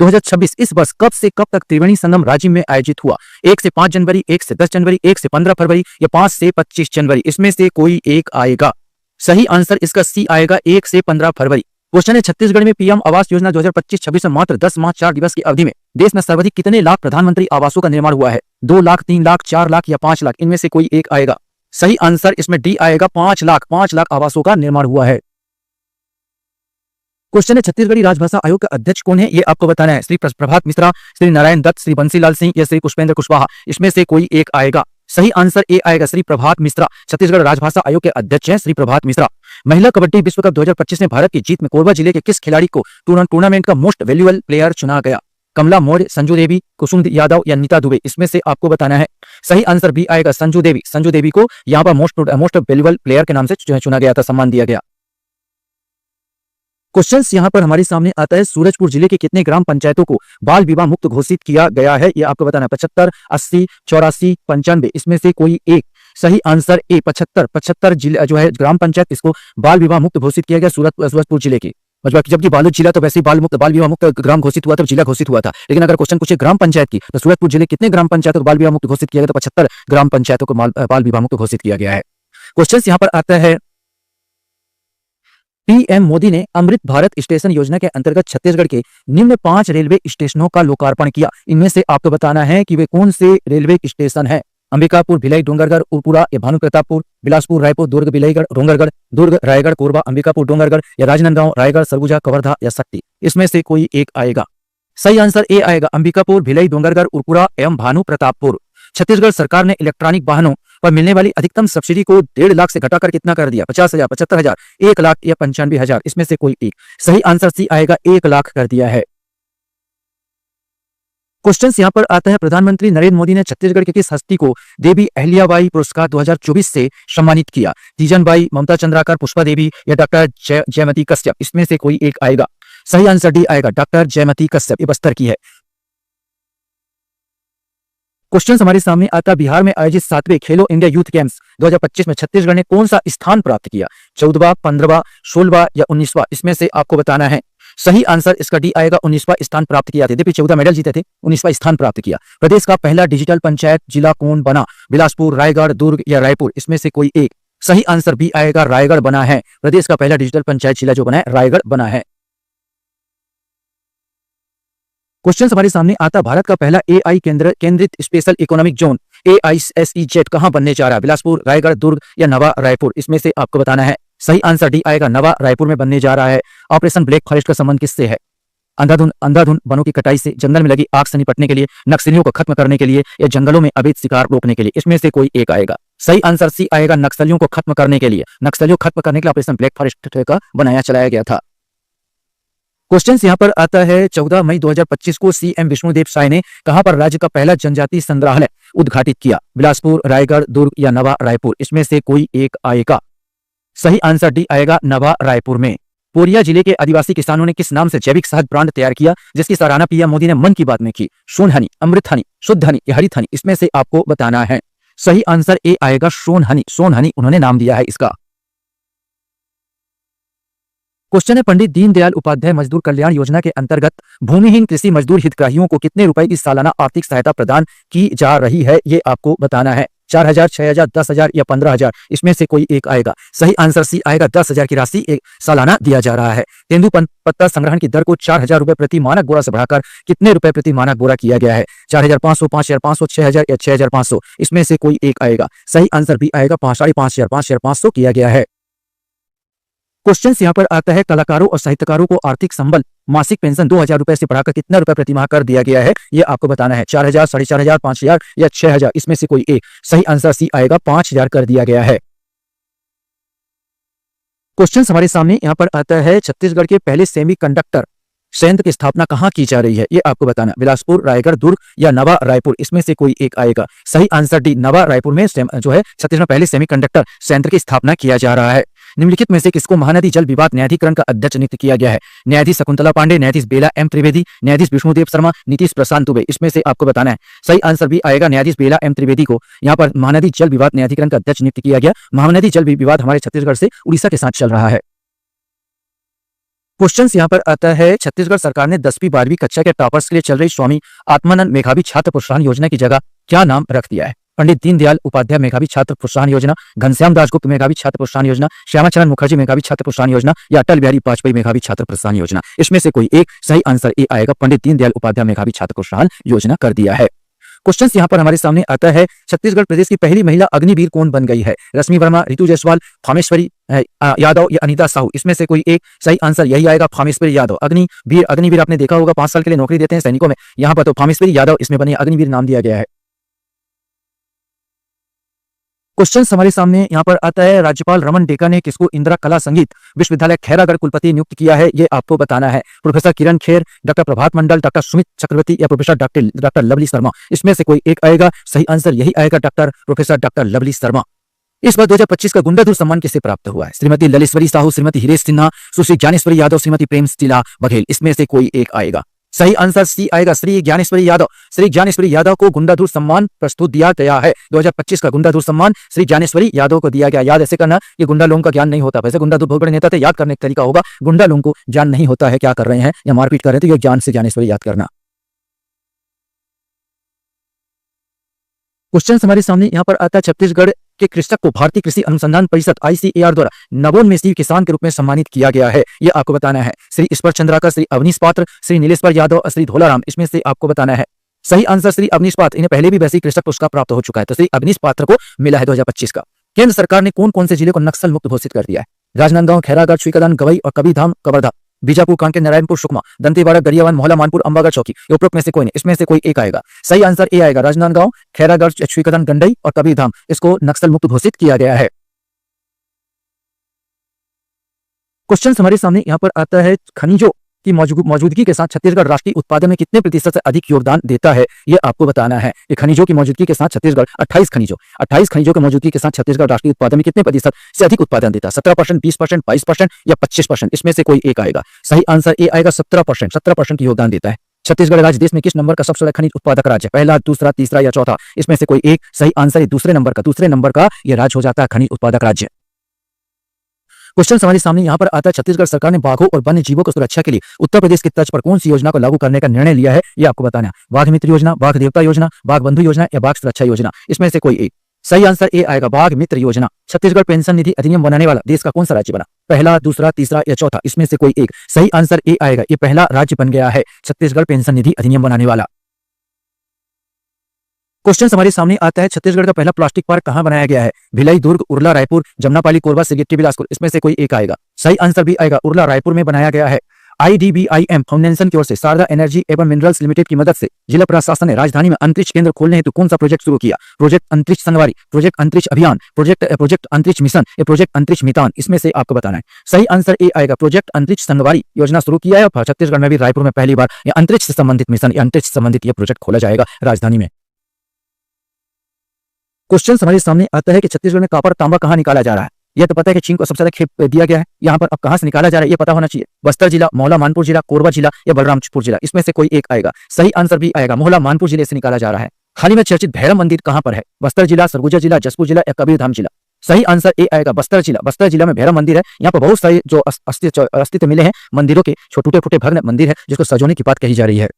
2026 इस वर्ष कब से कब तक त्रिवेणी संगम राज्य में आयोजित हुआ? 1 से 5 जनवरी, 1 से 10 जनवरी, 1 से 15 फरवरी या 5 से 25 जनवरी? इसमें से कोई एक आएगा। सही आंसर इसका सी आएगा, 1 से 15 फरवरी। क्वेश्चन है, छत्तीसगढ़ में पीएम आवास योजना 2025-26 में मात्र 10 माह 4 दिवस की अवधि में देश में सर्वाधिक कितने लाख प्रधानमंत्री आवासों का निर्माण हुआ है? 2 लाख, 3 लाख, 4 लाख या 5 लाख? इनमें से कोई एक आएगा। सही आंसर इसमें डी आएगा, 5 लाख। 5 लाख आवासों का निर्माण हुआ है। क्वेश्चन है, छत्तीसगढ़ी राजभाषा आयोग का अध्यक्ष कौन है? ये आपको बताना है। श्री प्रभात मिश्रा, श्री नारायण दत्त, श्री बंसीलाल सिंह या श्री पुष्पेंद्र कुशवाहा? इसमें से कोई एक आएगा। सही आंसर ए आएगा, श्री प्रभात मिश्रा छत्तीसगढ़ राजभाषा आयोग के अध्यक्ष हैं, श्री प्रभात मिश्रा। महिला कबड्डी विश्व कप 2025 में भारत की जीत में कोरबा जिले के किस खिलाड़ी को टूर्नामेंट का मोस्ट वैल्यूएबल प्लेयर चुना गया? कमला मौर्य, संजू देवी, कुसुम यादव या नीता दुबे? इसमें से आपको बताना है। सही आंसर बी आएगा, संजू देवी। संजू देवी को यहाँ पर मोस्ट वैल्यूएबल प्लेयर के नाम से चुना गया था, सम्मान दिया गया। क्वेश्चन यहाँ पर हमारे सामने आता है, सूरजपुर जिले के कितने ग्राम पंचायतों को बाल विवाह मुक्त घोषित किया गया है? ये आपको बताना है। 75, 80, 84, 95? इसमें से कोई एक। सही आंसर ए 75 जिले जो है ग्राम पंचायत, इसको बाल विवाह मुक्त घोषित किया गया सूरजपुर जिले की। जबकि बालोद जिला तो वैसे ही बाल विवाह मुक्त ग्राम घोषित हुआ था, जिला घोषित हुआ था। लेकिन अगर क्वेश्चन पूछे ग्राम पंचायत की, तो सूरजपुर जिले कितने ग्राम पंचायतों को बाल विवाह मुक्त घोषित किया गया? तो 75 ग्राम पंचायतों को बाल विवाह मुक्त घोषित किया गया है। क्वेश्चन यहाँ पर आता है, पीएम मोदी ने अमृत भारत स्टेशन योजना के अंतर्गत छत्तीसगढ़ के निम्न 5 रेलवे स्टेशनों का लोकार्पण किया। इनमें से आपको बताना है कि वे कौन से रेलवे स्टेशन हैं। अंबिकापुर, भिलाई, डोंगरगढ़, उरपुरा या भानुप्रतापपुर? बिलासपुर, रायपुर, दुर्ग, बिलाईगढ़, डोंगरगढ़, दुर्ग, रायगढ़, कोरबा, अंबिकापुर, डोंगरगढ़ या राजनांदगांव, रायगढ़, सरगुजा, कवर्धा या शक्ति? इसमें से कोई एक आएगा। सही आंसर ए आएगा, अंबिकापुर, भिलाई, डोंगरगढ़, उरपुरा एवं भानुप्रतापपुर। छत्तीसगढ़ सरकार ने इलेक्ट्रॉनिक वाहनों पर मिलने वाली अधिकतम सब्सिडी को 1.5 लाख से घटाकर कितना कर दिया? 50,000, 75,000, 1 लाख या 95,000? इसमें से कोई एक। सही आंसर सी आएगा, 1 लाख कर दिया है। क्वेश्चन यहाँ पर आता है, प्रधानमंत्री नरेंद्र मोदी ने छत्तीसगढ़ के किस हस्ती को देवी अहिल्याबाई पुरस्कार 2024 से सम्मानित किया? तीजनबाई, ममता चंद्राकर, पुष्पा देवी या डॉक्टर जयमती कश्यप? इसमें से कोई एक आएगा। सही आंसर डी आएगा, डॉक्टर जयमती कश्यप। ये बस्तर की है। क्वेश्चन हमारे सामने आता, बिहार में आयोजित 7वें खेलो इंडिया यूथ गेम्स 2025 में छत्तीसगढ़ ने कौन सा स्थान प्राप्त किया? 14वां, 15वां, 16वां या 19वां? इसमें से आपको बताना है। सही आंसर इसका डी आएगा, 19वां स्थान प्राप्त किया। यद्यपि 14 मेडल जीते थे, 19वां स्थान प्राप्त किया। प्रदेश का पहला डिजिटल पंचायत जिला कौन बना? बिलासपुर, रायगढ़, दुर्ग या रायपुर? इसमें से कोई एक। सही आंसर बी आएगा, रायगढ़ बना है। प्रदेश का पहला डिजिटल पंचायत जिला जो बना है, रायगढ़ बना है। क्वेश्चन हमारे सामने आता, भारत का पहला एआई केंद्रित स्पेशल इकोनॉमिक जोन AISEZ कहां बनने जा रहा है? बिलासपुर, रायगढ़, दुर्ग या नवा रायपुर? इसमें से आपको बताना है। सही आंसर डी आएगा, नवा रायपुर में बनने जा रहा है। ऑपरेशन ब्लैक फॉरेस्ट का संबंध किससे है? अंधाधुंध वनों की कटाई से, जंगल में लगी आग से निपटने के लिए, नक्सलियों को खत्म करने के लिए या जंगलों में अवैध शिकार रोकने के लिए? इसमें से कोई एक आएगा। सही आंसर सी आएगा, नक्सलियों को खत्म करने के लिए। नक्सलियों को खत्म करने के लिए ऑपरेशन ब्लैक फॉरेस्ट का चलाया गया था। क्वेश्चन यहाँ पर आता है, 14 मई 2025 को सीएम विष्णुदेव साय ने कहां पर राज्य का पहला जनजातीय संग्रहालय उद्घाटित किया? बिलासपुर, रायगढ़, दुर्ग या नवा रायपुर? इसमें से कोई एक आएगा। सही आंसर डी आएगा, नवा रायपुर में। कोरिया जिले के आदिवासी किसानों ने किस नाम से जैविक शहद ब्रांड तैयार किया, जिसकी सराहना पीएम मोदी ने मन की बात में की? सोन हनी, अमृत हनी, शुद्ध हनी या हरित हनी? इसमें से आपको बताना है। सही आंसर ए आएगा, सोन हनी। सोन हनी उन्होंने नाम दिया है इसका। क्वेश्चन है, पंडित दीनदयाल उपाध्याय मजदूर कल्याण योजना के अंतर्गत भूमिहीन कृषि मजदूर हितग्राहियों को कितने रुपए की सालाना आर्थिक सहायता प्रदान की जा रही है? ये आपको बताना है। 4,000, 6,000, 10,000 या 15,000? इसमें से कोई एक आएगा। सही आंसर सी आएगा, 10,000 की राशि एक सालाना दिया जा रहा है। तेंदुपत्ता संग्रहण की दर को 4,000 रुपए प्रति मानक बोरा से बढ़ाकर कितने रुपए प्रति मानक बोरा किया गया है? 4,500, 5,500, 6,000 या 6,500? इसमें से कोई एक आएगा। सही आंसर भी आएगा, 5,500, 5,500 किया गया है। क्वेश्चन यहाँ पर आता है, कलाकारों और साहित्यकारों को आर्थिक संबल मासिक पेंशन 2,000 रुपए से बढ़ाकर कितना रुपए प्रति माह कर दिया गया है? ये आपको बताना है। 4,000, 4,500, 5,000 या 6,000? इसमें से कोई एक। सही आंसर सी आएगा, 5,000 कर दिया गया है। क्वेश्चन हमारे सामने यहाँ पर आता है, छत्तीसगढ़ के पहले सेमीकंडक्टर संयंत्र की स्थापना कहाँ की जा रही है? ये आपको बताना। बिलासपुर, रायगढ़, दुर्ग या नवा रायपुर? इसमें से कोई एक आएगा। सही आंसर डी, नवा रायपुर में जो है छत्तीसगढ़ पहले सेमीकंडक्टर संयंत्र की स्थापना किया जा रहा है। निम्नलिखित में से किसको महानदी जल विवाद न्यायाधिकरण का अध्यक्ष नियुक्त किया गया है? न्यायाधीश शकुंतला पांडे, न्यायाधीश बेला एम त्रिवेदी, न्यायाधीश विष्णुदेव शर्मा, नीतीश प्रशांत दुबे? इसमें से आपको बताना है। सही आंसर भी आएगा, न्यायाधीश बेला एम त्रिवेदी को यहाँ पर महानदी जल विवाद न्यायाधिकरण का अध्यक्ष नियुक्त किया गया। महानदी जल विवाद हमारे छत्तीसगढ़ से उड़ीसा के साथ चल रहा है। क्वेश्चन यहाँ पर आता है, छत्तीसगढ़ सरकार ने 10वीं 12वीं कक्षा के टॉपर्स के लिए चल रही स्वामी आत्मानंद मेधावी छात्र प्रोत्साहन योजना की जगह क्या नाम रख दिया है? पंडित दीनदयाल उपाध्याय मेधावी छात्र प्रोत्साहन योजना, घनश्याम दासगुप्त मेधावी छात्र प्रोत्साहन योजना, श्यामाचरण मुखर्जी मेधावी छात्र प्रोत्साहन योजना या अटल बिहारी वाजपेयी मेधावी छात्र प्रोत्साहन योजना? इसमें से कोई एक सही आंसर ए आएगा। पंडित दीनदयाल उपाध्याय मेधावी छात्र प्रोत्साहन योजना कर दिया है। क्वेश्चन यहाँ पर हमारे सामने आता है, छत्तीसगढ़ प्रदेश की पहली महिला अग्निवीर कौन बन गई है? रश्मि वर्मा, रितु जायसवाल, फामेश्वरी यादव या अनीता साहू? इसमें से कोई एक सही आंसर यही आएगा, फामेश्वरी यादव। अग्निवीर आपने देखा होगा 5 साल के लिए नौकरी देते हैं सैनिकों में, यहाँ पर तो फामेश्वरी यादव इसमें बनी अग्निवीर नाम दिया गया है। क्वेश्चन हमारे सामने यहाँ पर आता है, राज्यपाल रमन डेका ने किसको इंदिरा कला संगीत विश्वविद्यालय खैरागढ़ कुलपति नियुक्त किया है? ये आपको बताना है। प्रोफेसर किरण खेर, डॉक्टर प्रभात मंडल, डॉक्टर सुमित चक्रवर्ती या प्रोफेसर डॉक्टर लवली शर्मा? इसमें से कोई एक आएगा, सही आंसर यही आएगा, प्रोफेसर डॉक्टर लवली शर्मा। इस बार 2025 का गुंडाधुर सम्मान किसे प्राप्त हुआ है? श्रीमती ललितेश्वरी साहू, श्रीमती हिरेश सिन्हा, सुश्री ज्ञानेश्वरी यादव, श्रीमती प्रेम शीला बघेल? इसमें से कोई एक आएगा, सही आंसर सी आएगा, श्री ज्ञानेश्वरी यादव। श्री ज्ञानेश्वरी यादव को गुंडाधुर सम्मान प्रस्तुत दिया गया है। 2025 का गुंडाधुर सम्मान श्री ज्ञानेश्वरी यादव को दिया गया। याद ऐसे करना, ये गुंडा लोगों का ज्ञान नहीं होता। वैसे गुंडाधुर बहुत बड़े नेता थे, याद करने का तरीका होगा, गुंडा लोगों को ज्ञान नहीं होता है क्या कर रहे हैं या मारपीट कर रहे थे, ये ज्ञान से ज्ञानेश्वरी याद करना। क्वेश्चन हमारे सामने यहाँ पर आता है, छत्तीसगढ़ के कृषक को भारतीय कृषि अनुसंधान परिषद ICAR द्वारा नवोन्मेषी किसान के रूप में सम्मानित किया गया है। ये आपको बताना है। श्री ईश्वर चंद्राकर, श्री अवनीश पात्र, श्री नीलेश्वर यादव, श्री धोलाराम? इसमें से आपको बताना है। सही आंसर श्री अवनीश पात्र, इन्हें पहले भी वैसे कृषक पुरस्कार प्राप्त हो चुका है, तो श्री अवनीश पात्र को मिला है 2025 का। केंद्र सरकार ने कौन कौन से जिले को नक्सल मुक्त घोषित कर दिया है? राजनांदगांव, खैरागढ़, श्रीकाकुलम, गवई और कबीरधाम कवर्धा? बीजापुर, कांकेर, नारायणपुर, सुकमा, दंतेवाड़ा, गरियाबंद, मोहला, मानपुर, अंबागढ़, चौकी? उपरोक्त में से कोई नहीं, इसमें से कोई एक आएगा। सही आंसर ए आएगा, राजनांदगांव, खैरागढ़, श्रीकाकुलम, गंडई और कबीरधाम, इसको नक्सल मुक्त घोषित किया गया है। क्वेश्चन हमारे सामने यहाँ पर आता है, खनिजों की मौजूदगी के साथ छत्तीसगढ़ राष्ट्रीय उत्पादन में कितने प्रतिशत से अधिक योगदान देता है? ये आपको बताना है। ये खनिजों की मौजूदगी के साथ छत्तीसगढ़ 28 खनिजों की मौजूदगी के साथ छत्तीसगढ़ राष्ट्रीय उत्पादन में कितने प्रतिशत से अधिक उत्पादन देता है? 17%, 20%, 22% या 25%? इसमें से कोई एक आएगा। सही आंसर ए आएगा, 17% की योगदान देता है। छत्तीसगढ़ राज्य देश में किस नंबर का सबसे बड़ा खनिज उत्पादक राज्य? पहला, दूसरा, तीसरा या चौथा? इसमें से कोई एक सही आंसर दूसरे नंबर का यह राज्य हो जाता है खनिज उत्पादक राज्य। क्वेश्चन हमारे सामने यहाँ पर आता है, छत्तीसगढ़ सरकार ने बाघों और वन्य जीवों की सुरक्षा के लिए उत्तर प्रदेश की तर्ज पर कौन सी योजना को लागू करने का निर्णय लिया है? ये आपको बताना है। बाघ मित्र योजना, बाघ देवता योजना, बाघ बंधु योजना या बाघ सुरक्षा योजना? इसमें से कोई एक सही आंसर ए आएगा, बाघ मित्र योजना। छत्तीसगढ़ पेंशन निधि अधिनियम बनाने वाला देश का कौन सा राज्य बना? पहला, दूसरा, तीसरा या चौथा? इसमें से कोई एक सही आंसर ए आएगा, ये पहला राज्य बन गया है छत्तीसगढ़ पेंशन निधि अधिनियम बनाने वाला। क्वेश्चन हमारे सामने आता है, छत्तीसगढ़ का पहला प्लास्टिक पार्क कहां बनाया गया है? भिलाई, दुर्ग, उरला, रायपुर, जमनापाली, कोरबा, सिरगिट्टी, बिलासपुर? इसमें से कोई एक आएगा। सही आंसर भी आएगा, उरला, रायपुर में बनाया गया है। IDBIM फाउंडेशन की ओर से शारदा एनर्जी एवं मिनरल्स लिमिटेड की मदद से जिला प्रशासन ने राजधानी में अंतरिक्ष केंद्र खोलने हेतु कौन सा प्रोजेक्ट शुरू किया? प्रोजेक्ट अंतरिक्ष संगवारी, प्रोजेक्ट अंतरिक्ष अभियान, प्रोजेक्ट अंतरिक्ष मिशन या प्रोजेक्ट अंतरिक्ष मितान? इसमें से आपको बताना है। सही आंसर ए आएगा, प्रोजेक्ट अंतरिक्ष संगवारी योजना शुरू किया है और छत्तीसगढ़ में भी रायपुर में पहली बार अंतरिक्ष से संबंधित मिशन या अंतरिक्ष संबंधित यह प्रोजेक्ट खोला जाएगा राजधानी में। क्वेश्चन हमारे सामने आता है कि छत्तीसगढ़ में कॉपर तांबा कहां निकाला जा रहा है? यह तो पता है कि चीन को सबसे ज्यादा खेप दिया गया है, यहाँ पर अब कहां से निकाला जा रहा है ये पता होना चाहिए। बस्तर जिला, मोहला मानपुर जिला, कोरबा जिला या बलरामपुर जिला? इसमें से कोई एक आएगा। सही आंसर भी आएगा, मोहला मानपुर जिले से निकाला जा रहा है। हाल ही में चर्चित भैरव मंदिर कहां पर है? बस्तर जिला, सरगुजा जिला, जसपुर जिला या कबीरधाम जिला? सही आंसर ए आएगा, बस्तर जिला। बस्तर जिला में भैरव मंदिर है। यहाँ पर बहुत सारे जो अस्तित्व मिले हैं मंदिरों के, टूटे फूटे भग्न मंदिर है जिसको सजोने की बात कही जा रही है।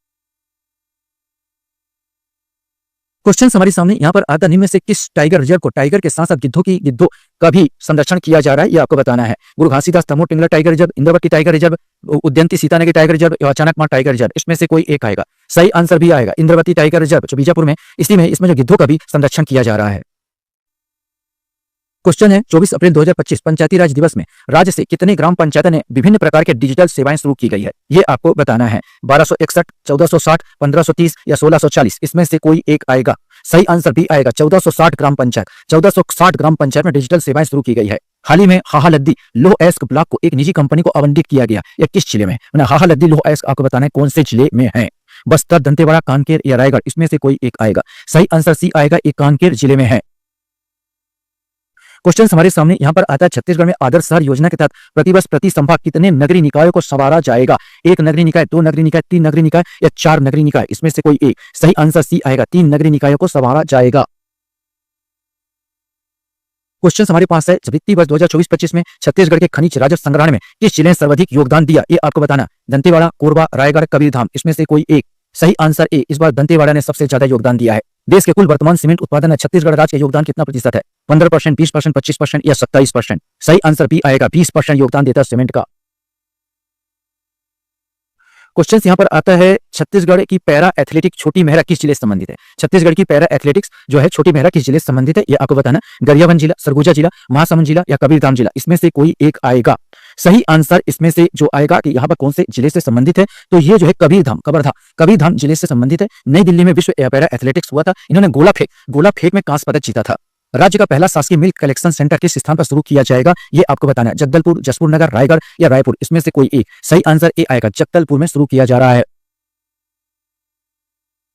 क्वेश्चन हमारे सामने यहाँ पर आता, निम्न में से किस टाइगर रिजर्व को टाइगर के साथ साथ गिद्धों का भी संरक्षण किया जा रहा है? ये आपको बताना है। Guru Ghasidas Tamor Pingla tiger reserve, Indravati tiger reserve, Udanti Sitanadi tiger reserve या अचानकमार टाइगर रिजर्व? इसमें से कोई एक आएगा। सही आंसर भी आएगा, इंद्रावती टाइगर रिजर्व जो बीजापुर में, इसमें जो गिद्धों का भी संरक्षण किया जा रहा है। क्वेश्चन है, 24 अप्रैल 2025 पंचायती राज दिवस में राज्य से कितने ग्राम पंचायतों ने विभिन्न प्रकार के डिजिटल सेवाएं शुरू की गई है? ये आपको बताना है। 1261, 1460, 1530 या 1640? इसमें से कोई एक आएगा। सही आंसर भी आएगा, 1460 ग्राम पंचायत में डिजिटल सेवाएं शुरू की गई है। हाल ही में हाहालद्दी लोह अयस्क ब्लॉक को एक निजी कंपनी को आवंटित किया गया। यह किस जिले में? हाहालद्दी लोह अयस्क आपको बताना है कौन से जिले में है? बस्तर, दंतेवाड़ा, कांकेर या रायगढ़? इसमें से कोई एक आएगा। सही आंसर सी आएगा, एक कांकेर जिले में है। क्वेश्चन हमारे सामने यहाँ पर आता है, छत्तीसगढ़ में आदर्श शहर योजना के तहत प्रतिवर्ष प्रति संभाग कितने नगरीय निकायों को संवारा जाएगा? 1 नगरीय निकाय, 2 नगरीय निकाय, 3 नगरीय निकाय या 4 नगरीय निकाय? इसमें से कोई एक सही आंसर सी आएगा, 3 नगरीय निकायों को संवारा जाएगा। क्वेश्चन हमारे पास है, वित्तीय वर्ष 2024-25 में छत्तीसगढ़ के खनिज राजस्व संग्रहण में किस जिले ने सर्वाधिक योगदान दिया, ये आपको बताना। दंतेवाड़ा, कोरबा, रायगढ़, कबीरधाम, इसमें से कोई एक। सही आंसर ए, इस बार दंतेवाड़ा ने सबसे ज्यादा योगदान दिया है। देश के कुल वर्तमान सीमेंट उत्पादन में छत्तीसगढ़ राज्य का योगदान कितना प्रतिशत है? 15%, 20%, 25% या 27%? सही आंसर बी आएगा, 20% योगदान देता है सीमेंट का। क्वेश्चन यहाँ पर आता है, छत्तीसगढ़ की पैरा एथलेटिक छोटी मेहरा किस जिले से संबंधित है? छत्तीसगढ़ की पैरा एथलेटिक्स जो है छोटी मेहरा किस जिले से संबंधित है, ये आपको बताना। गरियाबंद जिला, सरगुजा जिला, महासमुंद जिला या कबीरधाम जिला, इसमें से कोई एक आएगा। सही आंसर इसमें से जो आएगा कि यहाँ पर कौन से जिले से संबंधित है, तो ये जो है कबीरधाम जिले से संबंधित है। नई दिल्ली में विश्व पैरा एथलेटिक्स हुआ था। इन्होंने गोला फेंक में कांस्य पदक जीता था। राज्य का पहला शासकीय मिल्क कलेक्शन सेंटर किस स्थान पर शुरू किया जाएगा, ये आपको बताना है। जगदलपुर, जसपुर नगर, रायगढ़ या रायपुर, इसमें से कोई एक। सही आंसर ए आएगा, जगदलपुर में शुरू किया जा रहा है।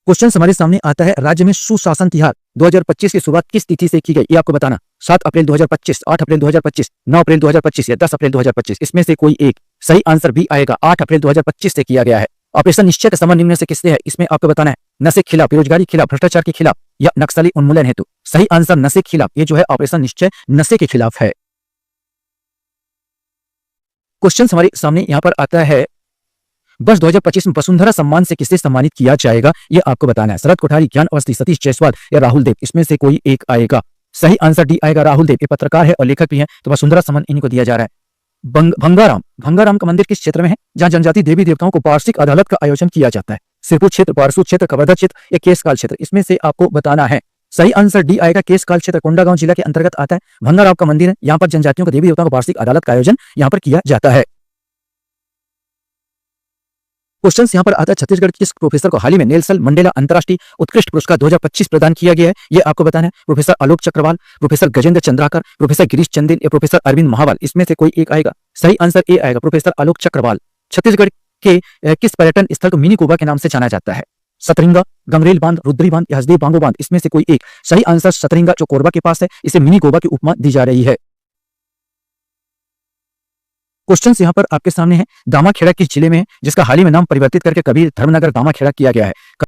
क्वेश्चन हमारे सामने आता है, राज्य में सुशासन तिहार 2025 की शुरुआत किस तिथि से की गई, ये आपको बताना। 7 अप्रैल 2025, 8 अप्रैल 2025, 9 अप्रैल 2025 या 10 अप्रैल 2025, इसमें से कोई एक। सही आंसर बी आएगा, 8 अप्रैल 2025 से किया गया है। ऑपरेशन निश्चय का संबंध निम्न से किससे है, इसमें आपको बताना है। नशे के खिलाफ, बेरोजगारी के खिलाफ, भ्रष्टाचार के खिलाफ या नक्सली उन्मूलन हेतु। सही आंसर नशे के खिलाफ, ये जो है ऑपरेशन निश्चय नशे के खिलाफ है। क्वेश्चन हमारे सामने यहां पर आता है, वर्ष 2025 में वसुंधरा सम्मान से किसे सम्मानित किया जाएगा, ये आपको बताना है। शरद कोठारी, ज्ञान अवस्थी, सतीश जायसवाल या राहुल देव, इसमें से कोई एक आएगा। सही आंसर डी आएगा, राहुल देव। ये पत्रकार है और लेखक भी हैं, तो वसुंधरा सम्मान इन्हीं को दिया जा रहा है। भंगाराम का मंदिर किस क्षेत्र में है, जहां जनजाति देवी देवताओं को वार्षिक अदालत का आयोजन किया जाता है? सिरपुर क्षेत्र, पारसू क्षेत्र, कवर्धा क्षेत्र या केशकाल क्षेत्र, इसमें से आपको बताना है। सही आंसर डी आएगा, केशकाल क्षेत्र कोंडागांव जिला के अंतर्गत आता है। भंगाराम का मंदिर है, यहाँ पर जनजातियों को देवी देवताओं को वार्षिक अदालत का आयोजन यहाँ पर किया जाता है। क्वेश्चन यहाँ पर आता है, छत्तीसगढ़ के किस प्रोफेसर को हाल ही में नेल्सन मंडेला अंतर्राष्ट्रीय उत्कृष्ट पुरस्कार 2025 प्रदान किया गया है, ये आपको बताना है। प्रोफेसर आलोक चक्रवाल, प्रोफेसर गजेंद्र चंद्राकर, प्रोफेसर गिरीश चंदेल या प्रोफेसर अरविंद महावाल, इसमें से कोई एक आएगा। सही आंसर ए आएगा, प्रोफेसर आलोक चक्रवाल। छत्तीसगढ़ के किस पर्यटन स्थल को मिनी गोवा के नाम से जाना जाता है? सतरिंगा, गंगरेल बांध, रुद्री बांध या हसदेव बांगो बांध, इसमें से कोई एक। सही आंसर सतरिंगा जो कोरबा के पास है, इसे मिनी गोवा की उपमा दी जा रही है। क्वेश्चन यहाँ पर आपके सामने है, दामाखेड़ा किस जिले में है, जिसका हाल ही में नाम परिवर्तित करके कबीर धर्मनगर दामाखेड़ा किया गया है?